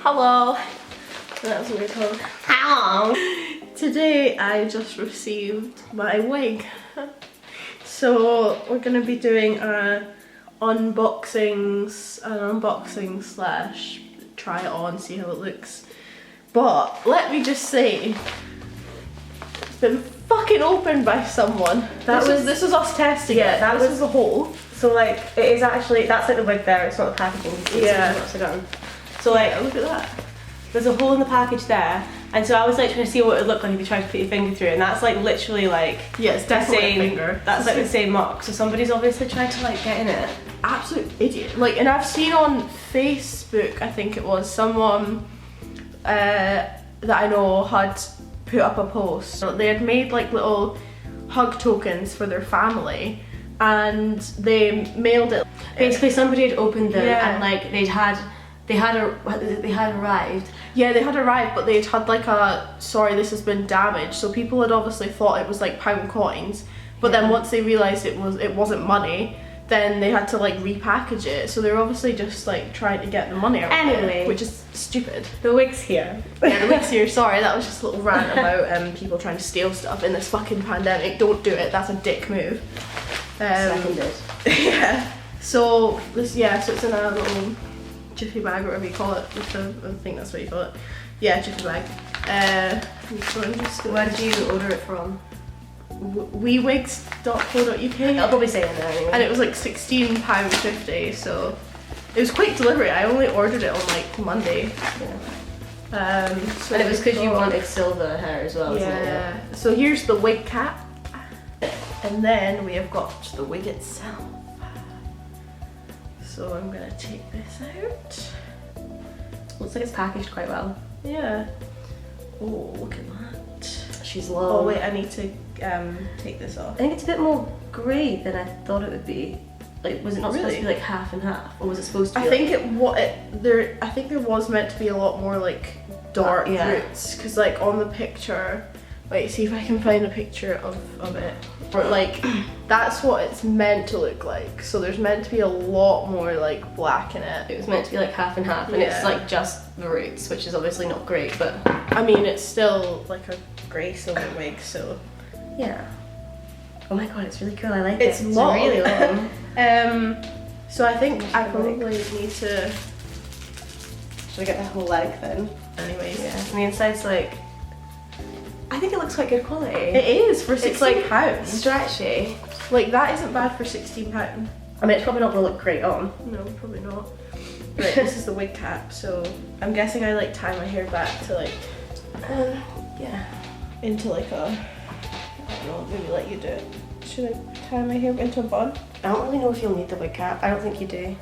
Hello. That was a weird tone. Hello. Today I just received my wig. So we're gonna be doing an unboxing slash try it on, see how it looks. But let me just say, it's been fucking opened by someone. This was us testing. Yeah, it. This was a hole. So like, it is actually, that's like the wig there, it's not the packaging. Yeah. It's upside down. So like, Yeah, look at that. there's a hole in the package there, and so I was like trying to see what it would look like if you tried to put your finger through, and that's like literally like, Yeah, it's the definitely same, a finger. that's like the same mark. So somebody's obviously tried to like get in it. Absolute idiot. Like, and I've seen on Facebook, I think it was, someone that I know had put up a post. They had made like little hug tokens for their family, and they mailed it. Basically, somebody had opened them, Yeah. and like they had arrived. Yeah, they had arrived, but they had like a sorry, this has been damaged. So people had obviously thought it was like pound coins, but then once they realised it wasn't money, then they had to like repackage it. So they're obviously just like trying to get the money out of Anyway. it, which is stupid. The wig's here. Yeah, the wig's here. Sorry, that was just a little rant about people trying to steal stuff in this fucking pandemic. Don't do it. That's a dick move. Seconded. Yeah. So this, so it's in a little jiffy bag or whatever you call it. I think that's what you call it. Yeah, jiffy bag. So I'm just Where did you order it from? wewigs.co.uk. I'll probably say it in there anyway. And it was like £16.50, so it was quick delivery. I only ordered it on like Monday. Yeah. So And it was because you got- wanted silver hair as well, wasn't it? Yeah. So here's the wig cap, and then we have got the wig itself. So I'm gonna take this out. Looks like it's packaged quite well. Yeah. Oh, look at that. She's long. Oh wait, I need to take this off. I think it's a bit more grey than I thought it would be. Like, was it not supposed to be like half and half, or was it supposed to be? I think I think there was meant to be a lot more like dark Yeah. roots, because like on the picture, wait, see if I can find a picture of it. Or like that's what it's meant to look like. So there's meant to be a lot more like black in it. It was meant to be like half and half, and it's Yeah. like just the roots, which is obviously not great, but I mean, it's still like a grey silver wig, so yeah. Oh my god, it's really cool. I like it's it. long. It's really long. So I think I probably need to. Should I get the whole leg then? Anyways, Yeah. And the inside's like, I think it looks quite good quality. it is for It's like £16. stretchy. Like that isn't bad for £16. I mean, it's probably not gonna look great on. No, probably not. Right, this is the wig cap, so I'm guessing I like tie my hair back to like, Yeah. into like a, I don't know, maybe let you do it. Should I tie my hair into a bun? I don't really know if you'll need the wig cap. I don't think you do.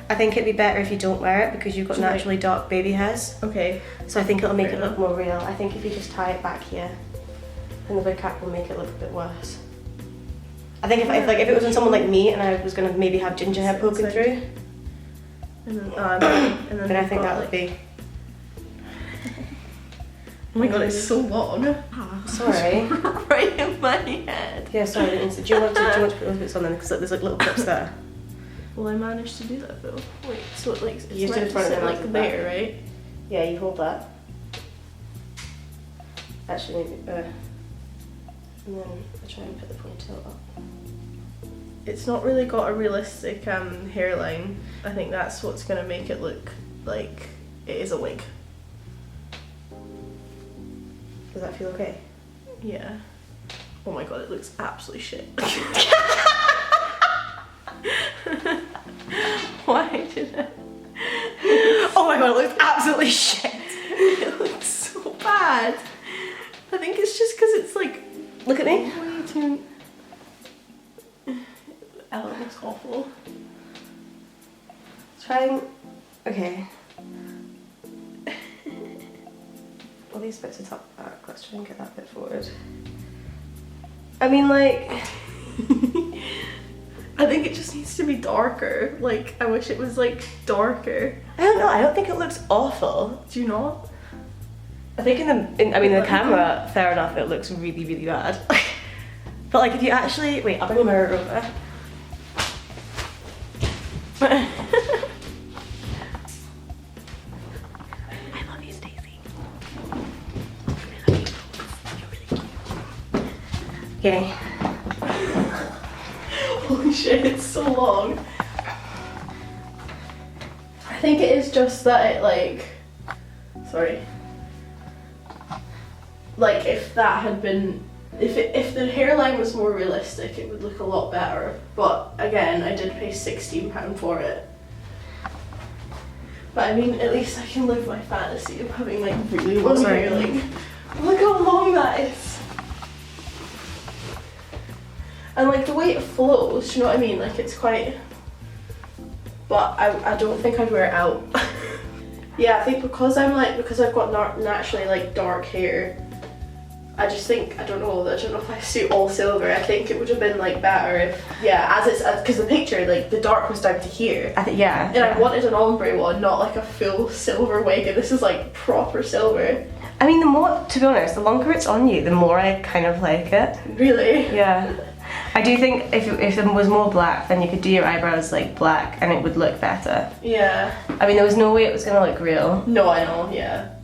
I think it'd be better if you don't wear it because you've got Do you naturally dark baby hairs. Okay. So I think it'll make Fair it look enough. more real. I think if you just tie it back here, then the wig cap will make it look a bit worse. I think if it was on someone like me and I was gonna maybe have ginger hair poking through, And then, then I think that would be. Oh my god, it's so long. Sorry. Right in my head. Yeah, sorry. I didn't see- Do you want to put those bits on then? Because there's like little clips there. Well, I managed to do that though. Wait, so it like it's You just do meant the front to and sit then like like the back. there, right? Yeah, you hold that. Actually, maybe. And then I try and put the ponytail up. It's not really got a realistic hairline. I think that's what's gonna make it look like it is a wig. Does that feel okay? Yeah. Oh my god, it looks absolutely shit. Why did it? Oh my god, it looks absolutely shit. It looks so bad. I think it's just because it's like Look at me. way too. Oh, it looks awful. Trying. Okay. All these bits are top back. Let's try and get that bit forward. I mean, like. I think it just needs to be darker. Like, I wish it was like darker. I don't know. I don't think it looks awful. Do you not? I think the camera, fair enough, it looks really, really bad. But like, if you actually wait, I'll bring the mirror over. I Okay. Holy shit, it's so long. I think it is just that it like, sorry. Like if that had been, if the hairline was more realistic, it would look a lot better. But again, I did pay £16 for it. But I mean, at least I can live my fantasy of having like really long hair. Like, look how long that is. And like the way it flows, do you know what I mean? Like it's quite, but I don't think I'd wear it out. Yeah, I think because I've got naturally like dark hair, I just think, I don't know if I suit all silver. I think it would have been like better if, yeah, because the picture, like the dark was down to here. I think, yeah. And I wanted an ombre one, not like a full silver wig, and this is like proper silver. I mean, the more, to be honest, the longer it's on you, the more I kind of like it. Really? Yeah. I do think if it was more black, then you could do your eyebrows like black and it would look better. Yeah. I mean, there was no way it was gonna look real. No, I know, yeah.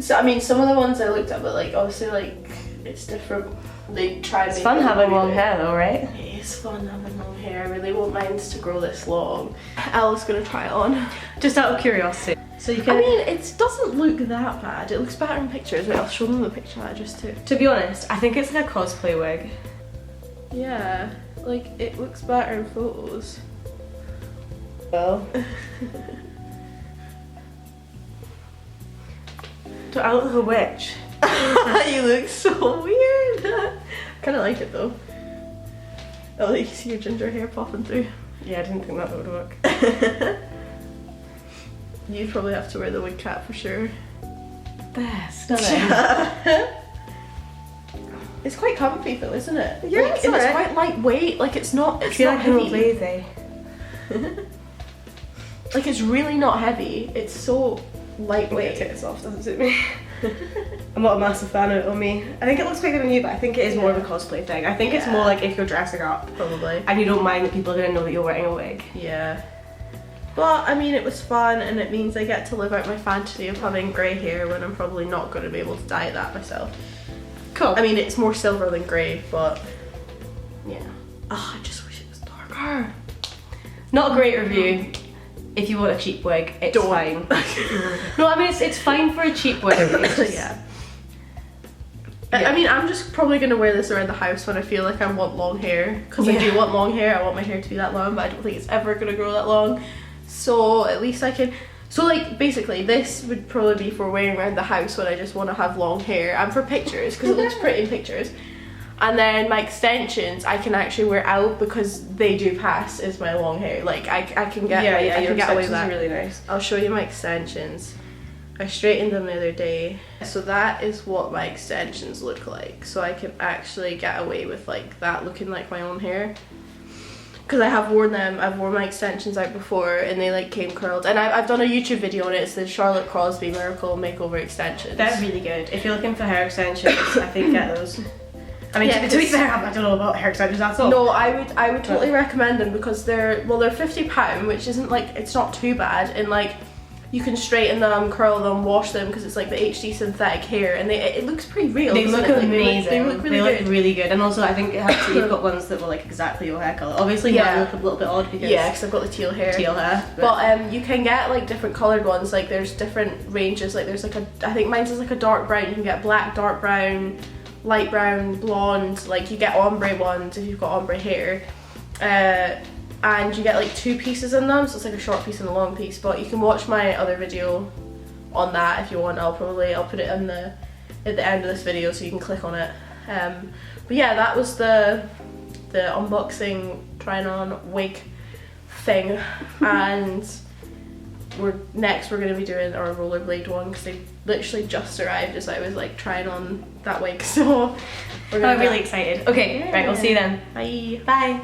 So, I mean, some of the ones I looked at, but like, obviously, like, it's different. They try to It's fun having long hair though, right? It is fun having long hair. I really won't mind to grow this long. Ella's gonna try it on. Just out of curiosity. So you can. I mean, it doesn't look that bad. It looks better in pictures. Wait, I'll show them the picture that I just took. To be honest, I think it's like a cosplay wig. Yeah, like, it looks better in photos. Well. So I look like a witch. You look so weird. I kind of like it though. Oh, you see your ginger hair popping through. Yeah, I didn't think that would work. You'd probably have to wear the wig cap for sure. There, stunning. It's quite comfy though, isn't it? Yeah, like, it's and it's alright. quite lightweight. Like it's not. It's I feel not like I'm heavy. lazy. Like it's really not heavy. It's so lightweight. Take this off, doesn't suit me. I'm not a massive fan of it on me. I think it looks bigger than you, but I think it is more of a cosplay thing. I think it's more like if you're dressing up. Probably. And you don't mind that people are going to know that you're wearing a wig. Yeah. But I mean, it was fun, and it means I get to live out my fantasy of having grey hair when I'm probably not going to be able to dye that myself. Cool. I mean, it's more silver than grey, but yeah. Oh, I just wish it was darker. Not a great review. If you want a cheap wig, it's fine. No, I mean, it's fine for a cheap wig. It's just, yeah. I mean, I'm just probably going to wear this around the house when I feel like I want long hair. Because I do want long hair. I want my hair to be that long, but I don't think it's ever going to grow that long. So at least I can... So like, basically, this would probably be for wearing around the house when I just want to have long hair. And for pictures, because it looks pretty in pictures. And then my extensions, I can actually wear out because they do pass as my long hair. Like, I can get, I can get away with that. Really nice. I'll show you my extensions. I straightened them the other day. So that is what my extensions look like. So I can actually get away with like that looking like my own hair. Because I have worn them, I've worn my extensions out before and they like came curled. And I've done a YouTube video on it, it's the Charlotte Crosby Miracle Makeover extensions. They're really good. If you're looking for hair extensions, I think get those. I mean, yeah, to be fair, I don't know about hair extensions at all. No, I would totally recommend them because they're £50, which isn't like, it's not too bad. And like, you can straighten them, curl them, wash them because it's like the HD synthetic hair and it looks pretty real. They look amazing. They look really good. And also I think it helps that you've got ones that were like exactly your hair colour. Obviously you look a little bit odd because I've got the teal hair. But you can get like different coloured ones. Like there's different ranges. Like there's like I think mine's is like a dark brown. You can get black, dark brown, light brown, blonde. Like you get ombre ones if you've got ombre hair. And you get like 2 pieces in them, so it's like a short piece and a long piece. But you can watch my other video on that if you want. I'll put it at the end of this video so you can click on it. But yeah, that was the unboxing trying on wig thing. And we're going to be doing our rollerblade one because they literally just arrived as I was like trying on that wig. So I'm really excited. Okay, right, we'll see you then. Bye. Bye.